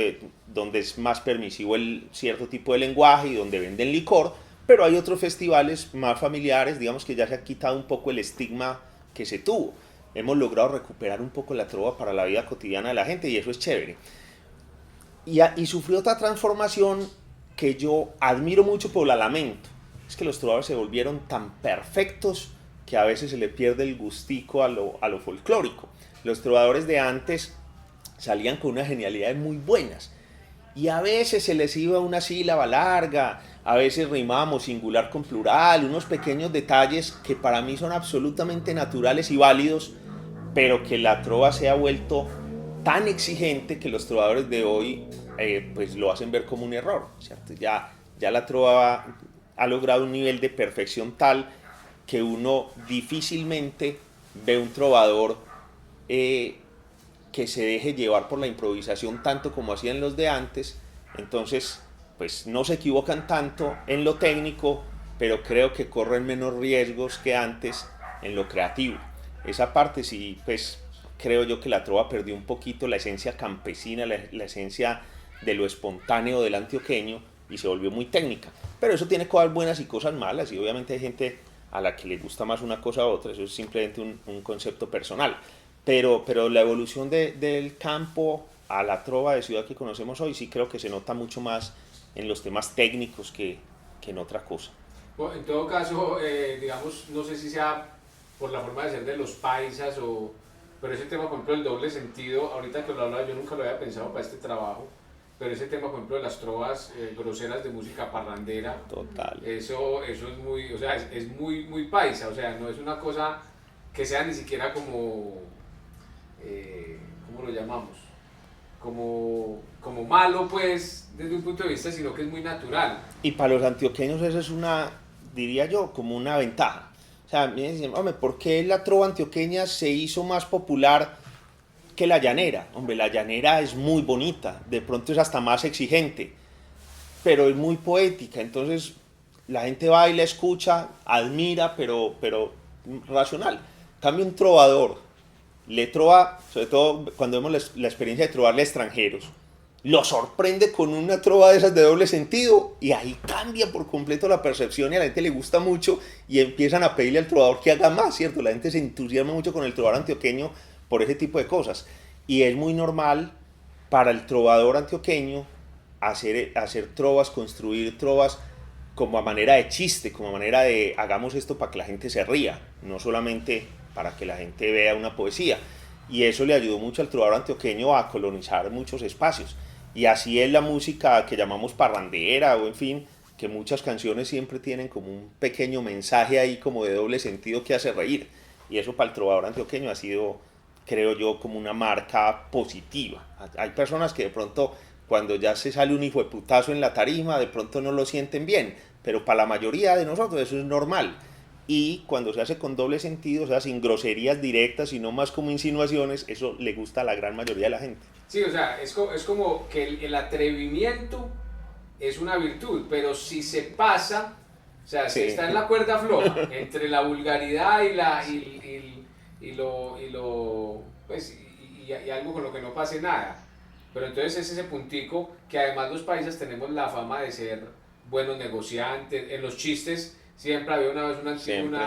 donde es más permisivo el cierto tipo de lenguaje y donde venden licor, pero hay otros festivales más familiares, digamos que ya se ha quitado un poco el estigma que se tuvo. Hemos logrado recuperar un poco la trova para la vida cotidiana de la gente y eso es chévere. Y sufrió otra transformación que yo admiro mucho, pero la lamento. Es que los trovadores se volvieron tan perfectos que a veces se le pierde el gustico a lo folclórico. Los trovadores de antes salían con unas genialidades muy buenas y a veces se les iba una sílaba larga, a veces rimábamos singular con plural, unos pequeños detalles que para mí son absolutamente naturales y válidos, pero que la trova se ha vuelto tan exigente que los trovadores de hoy pues lo hacen ver como un error, ¿cierto? Ya la trova ha logrado un nivel de perfección tal que uno difícilmente ve un trovador que se deje llevar por la improvisación tanto como hacían los de antes. Entonces pues no se equivocan tanto en lo técnico, pero creo que corren menos riesgos que antes en lo creativo. Esa parte sí, pues creo yo que la trova perdió un poquito la esencia campesina, la esencia de lo espontáneo del antioqueño y se volvió muy técnica. Pero eso tiene cosas buenas y cosas malas y obviamente hay gente a la que le gusta más una cosa u otra, eso es simplemente un concepto personal. Pero la evolución del campo a la trova de ciudad que conocemos hoy sí creo que se nota mucho más en los temas técnicos que en otra cosa.
Bueno, en todo caso, digamos, no sé si sea por la forma de ser de los paisas pero ese tema, por ejemplo, el doble sentido, ahorita que lo hablaba, yo nunca lo había pensado para este trabajo, pero ese tema, por ejemplo, de las trovas groseras de música parrandera,
Total.
eso es muy, o sea, es muy, muy paisa, o sea, no es una cosa que sea ni siquiera como, ¿cómo lo llamamos? Como malo, pues, desde un punto de vista, sino que es muy natural.
Y para los antioqueños eso es una, diría yo, como una ventaja. O sea, me dicen, hombre, ¿por qué la trova antioqueña se hizo más popular que la llanera? Hombre, la llanera es muy bonita, de pronto es hasta más exigente, pero es muy poética, entonces la gente baila, escucha, admira, pero racional. En cambio un trovador le trova, sobre todo cuando vemos la experiencia de trovarle a extranjeros, lo sorprende con una trova de esas de doble sentido y ahí cambia por completo la percepción y a la gente le gusta mucho y empiezan a pedirle al trovador que haga más, ¿cierto? La gente se entusiasma mucho con el trovador antioqueño por ese tipo de cosas y es muy normal para el trovador antioqueño hacer trovas, construir trovas como a manera de chiste, como a manera de hagamos esto para que la gente se ría, no solamente para que la gente vea una poesía. Y eso le ayudó mucho al trovador antioqueño a colonizar muchos espacios. Y así es la música que llamamos parrandera o en fin, que muchas canciones siempre tienen como un pequeño mensaje ahí como de doble sentido que hace reír. Y eso para el trovador antioqueño ha sido, creo yo, como una marca positiva. Hay personas que de pronto cuando ya se sale un hijo de putazo en la tarima, de pronto no lo sienten bien, pero para la mayoría de nosotros eso es normal. Y cuando se hace con doble sentido, o sea, sin groserías directas, sino más como insinuaciones, eso le gusta a la gran mayoría de la gente.
Sí, o sea, es como que el atrevimiento es una virtud, pero si se pasa, o sea, si
Sí,
está en la cuerda floja entre la vulgaridad pues, y algo con lo que no pase nada. Pero entonces es ese puntico que además los países tenemos la fama de ser buenos negociantes. En los chistes siempre había una vez
siempre.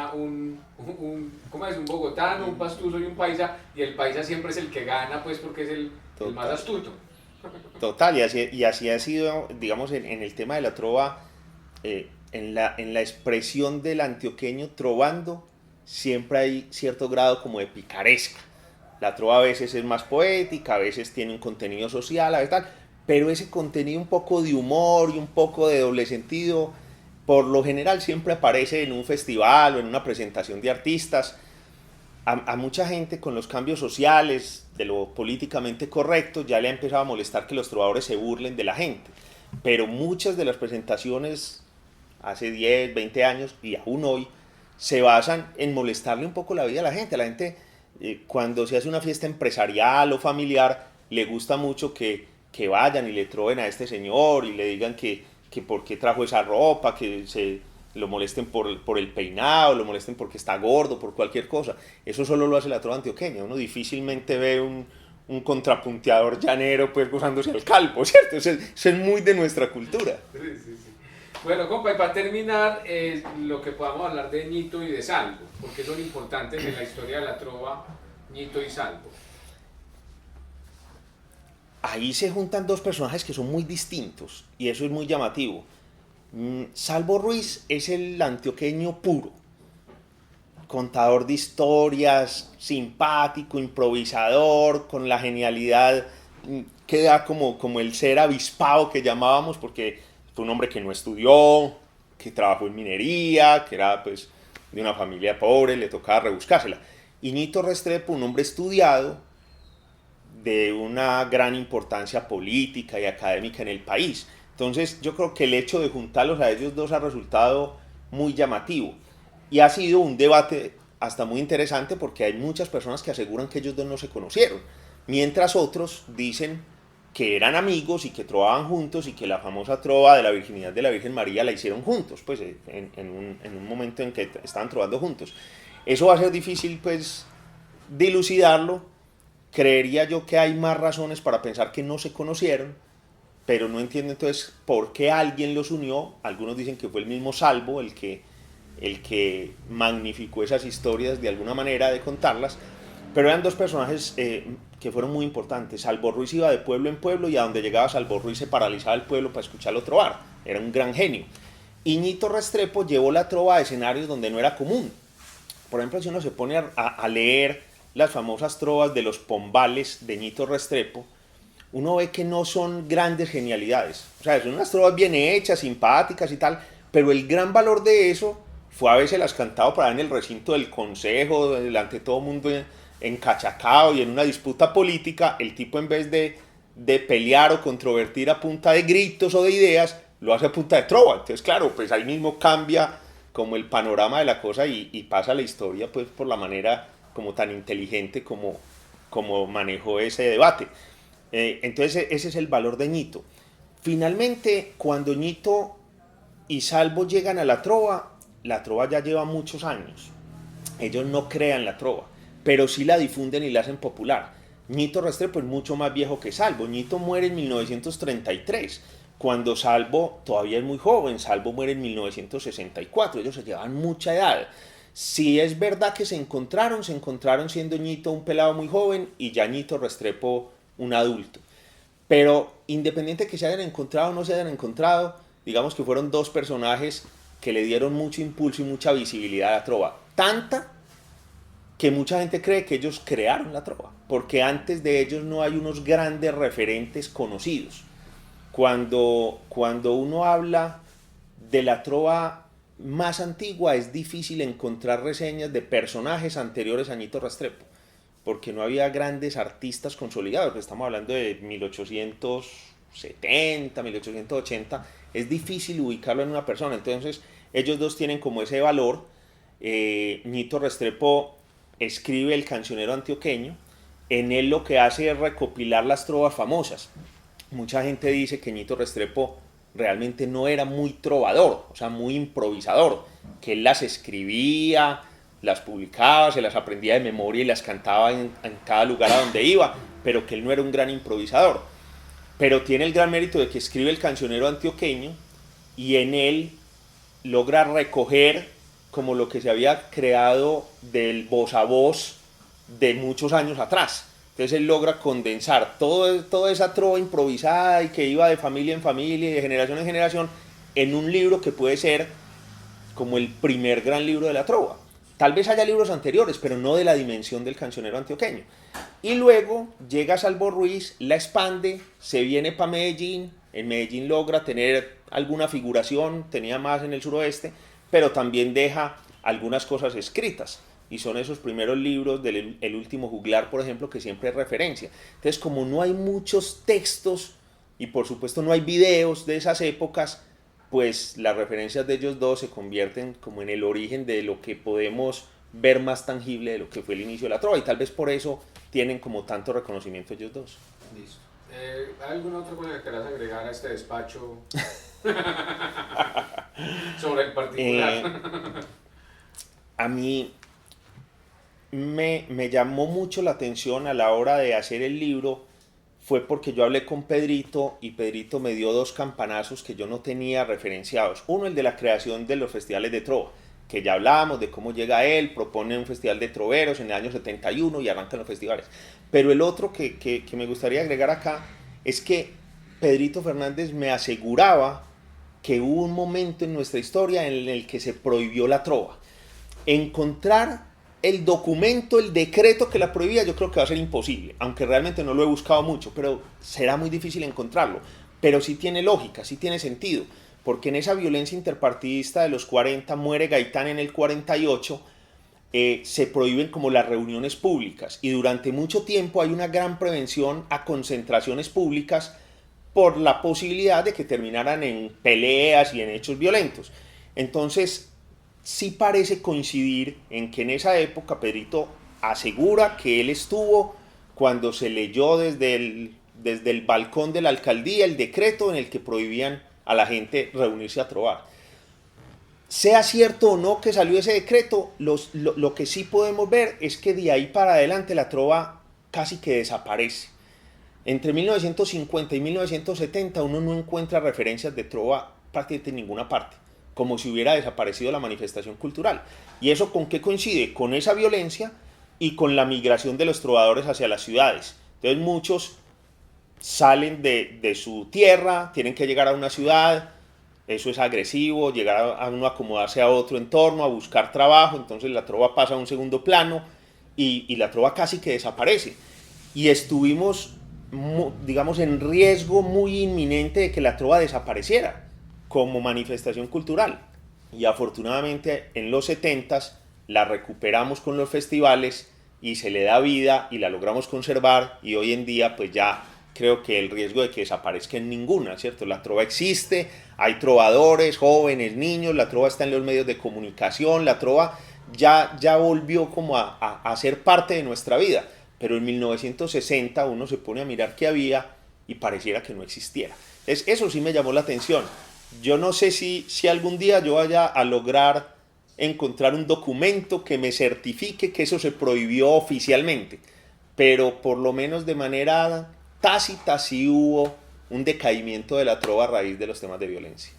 ¿cómo es? Un bogotano, un pastuso y un paisa, y el paisa siempre es el que gana, pues porque es el más
Total.
astuto.
Total, y así ha sido, digamos, en el tema de la trova, en la expresión del antioqueño trovando, siempre hay cierto grado como de picaresca. La trova a veces es más poética, a veces tiene un contenido social, a veces tal, pero ese contenido un poco de humor y un poco de doble sentido, por lo general siempre aparece en un festival o en una presentación de artistas. A mucha gente con los cambios sociales, de lo políticamente correcto, ya le ha empezado a molestar que los trovadores se burlen de la gente. Pero muchas de las presentaciones hace 10, 20 años y aún hoy se basan en molestarle un poco la vida a la gente. A la gente, cuando se hace una fiesta empresarial o familiar, le gusta mucho que vayan y le troven a este señor y le digan que por qué trajo esa ropa, que se lo molesten por el peinado, lo molesten porque está gordo, por cualquier cosa. Eso solo lo hace la trova antioqueña. Uno difícilmente ve un contrapunteador llanero pues gozándose al calvo, ¿cierto? Eso es muy de nuestra cultura.
Sí, sí, sí. Bueno, compa, y para terminar, lo que podamos hablar de Ñito y de Salvo, porque son importantes en la historia de la trova, Ñito y Salvo.
Ahí se juntan dos personajes que son muy distintos y eso es muy llamativo. Salvo Ruiz es el antioqueño puro, contador de historias, simpático, improvisador, con la genialidad que da como el ser avispado que llamábamos, porque fue un hombre que no estudió, que trabajó en minería, que era pues de una familia pobre, le tocaba rebuscársela. Y Ñito Restrepo, un hombre estudiado, de una gran importancia política y académica en el país. Entonces yo creo que el hecho de juntarlos a ellos dos ha resultado muy llamativo y ha sido un debate hasta muy interesante porque hay muchas personas que aseguran que ellos dos no se conocieron, mientras otros dicen que eran amigos y que trovaban juntos y que la famosa trova de la virginidad de la Virgen María la hicieron juntos, pues en un momento en que estaban trovando juntos. Eso va a ser difícil pues dilucidarlo. Creería yo que hay más razones para pensar que no se conocieron, pero no entiendo entonces por qué alguien los unió. Algunos dicen que fue el mismo Salvo el que magnificó esas historias de alguna manera de contarlas, pero eran dos personajes que fueron muy importantes. Salvo Ruiz iba de pueblo en pueblo y a donde llegaba Salvo Ruiz se paralizaba el pueblo para escucharlo trovar. Era un gran genio. Y Ñito Restrepo llevó la trova a escenarios donde no era común. Por ejemplo, si uno se pone a leer las famosas trovas de los pombales de Ñito Restrepo, uno ve que no son grandes genialidades. O sea, son unas trovas bien hechas, simpáticas y tal, pero el gran valor de eso fue haberse las cantado para en el recinto del consejo, delante de todo el mundo encachacado y en una disputa política, el tipo en vez de pelear o controvertir a punta de gritos o de ideas, lo hace a punta de trova. Entonces, claro, pues ahí mismo cambia como el panorama de la cosa y pasa la historia pues por la manera como tan inteligente como manejó ese debate. Entonces ese es el valor de Ñito. Finalmente, cuando Ñito y Salvo llegan a la trova ya lleva muchos años. Ellos no crean la trova. pero sí la difunden y la hacen popular. Ñito Restrepo es mucho más viejo que Salvo. Ñito muere en 1933, cuando Salvo todavía es muy joven. Salvo muere en 1964, ellos se llevan mucha edad. Si es verdad que se encontraron siendo Ñito un pelado muy joven y ya Ñito Restrepo un adulto. Pero independiente de que se hayan encontrado o no se hayan encontrado, digamos que fueron dos personajes que le dieron mucho impulso y mucha visibilidad a la trova. Tanta que mucha gente cree que ellos crearon la trova, porque antes de ellos no hay unos grandes referentes conocidos. Cuando uno habla de la trova más antigua, es difícil encontrar reseñas de personajes anteriores a Ñito Restrepo, porque no había grandes artistas consolidados. Estamos hablando de 1870, 1880, es difícil ubicarlo en una persona. Entonces ellos dos tienen como ese valor. Ñito Restrepo escribe El Cancionero Antioqueño. En él lo que hace es recopilar las trovas famosas. Mucha gente dice que Ñito Restrepo realmente no era muy trovador, o sea, muy improvisador, que él las escribía, las publicaba, se las aprendía de memoria y las cantaba en cada lugar a donde iba, pero que él no era un gran improvisador. Pero tiene el gran mérito de que escribe El Cancionero Antioqueño y en él logra recoger como lo que se había creado del voz a voz de muchos años atrás. Entonces él logra condensar toda esa trova improvisada y que iba de familia en familia y de generación en generación en un libro que puede ser como el primer gran libro de la trova. Tal vez haya libros anteriores, pero no de la dimensión del Cancionero Antioqueño. Y luego llega Salvo Ruiz, la expande, se viene para Medellín. En Medellín logra tener alguna figuración, tenía más en el suroeste, pero también deja algunas cosas escritas. Y son esos primeros libros del El Último Juglar, por ejemplo, que siempre es referencia. Entonces, como no hay muchos textos y por supuesto no hay videos de esas épocas, pues las referencias de ellos dos se convierten como en el origen de lo que podemos ver más tangible de lo que fue el inicio de la trova, y tal vez por eso tienen como tanto reconocimiento ellos dos.
Listo. ¿Hay alguna otra cosa que quieras agregar a este despacho sobre el particular?
A mí me llamó mucho la atención a la hora de hacer el libro, fue porque yo hablé con Pedrito y Pedrito me dio dos campanazos que yo no tenía referenciados. Uno, el de la creación de los festivales de trova, que ya hablábamos de cómo llega él, propone un festival de troveros en el año 71 y arrancan los festivales. Pero el otro que me gustaría agregar acá es que Pedrito Fernández me aseguraba que hubo un momento en nuestra historia en el que se prohibió la trova. Encontrar el documento, el decreto que la prohibía, yo creo que va a ser imposible, aunque realmente no lo he buscado mucho, pero será muy difícil encontrarlo. Pero sí tiene lógica, sí tiene sentido, porque en esa violencia interpartidista de los 40, muere Gaitán en el 48, se prohíben como las reuniones públicas, y durante mucho tiempo hay una gran prevención a concentraciones públicas por la posibilidad de que terminaran en peleas y en hechos violentos. Entonces, sí parece coincidir en que en esa época Pedrito asegura que él estuvo cuando se leyó desde el balcón de la alcaldía el decreto en el que prohibían a la gente reunirse a trovar. Sea cierto o no que salió ese decreto, lo que sí podemos ver es que de ahí para adelante la trova casi que desaparece. Entre 1950 y 1970 uno no encuentra referencias de trova prácticamente en ninguna parte, como si hubiera desaparecido la manifestación cultural. ¿Y eso con qué coincide? Con esa violencia y con la migración de los trovadores hacia las ciudades. Entonces muchos salen de su tierra, tienen que llegar a una ciudad, eso es agresivo, llegar a uno a acomodarse a otro entorno, a buscar trabajo, entonces la trova pasa a un segundo plano y la trova casi que desaparece. Y estuvimos, digamos, en riesgo muy inminente de que la trova desapareciera como manifestación cultural, y afortunadamente en los 70s la recuperamos con los festivales y se le da vida y la logramos conservar, y hoy en día pues ya creo que el riesgo de que desaparezca en ninguna, ¿cierto? La trova existe, hay trovadores, jóvenes, niños, la trova está en los medios de comunicación, la trova ya volvió como a ser parte de nuestra vida, pero en 1960 uno se pone a mirar qué había y pareciera que no existiera. Eso sí me llamó la atención. Yo no sé si algún día yo vaya a lograr encontrar un documento que me certifique que eso se prohibió oficialmente, pero por lo menos de manera tácita sí hubo un decaimiento de la trova a raíz de los temas de violencia.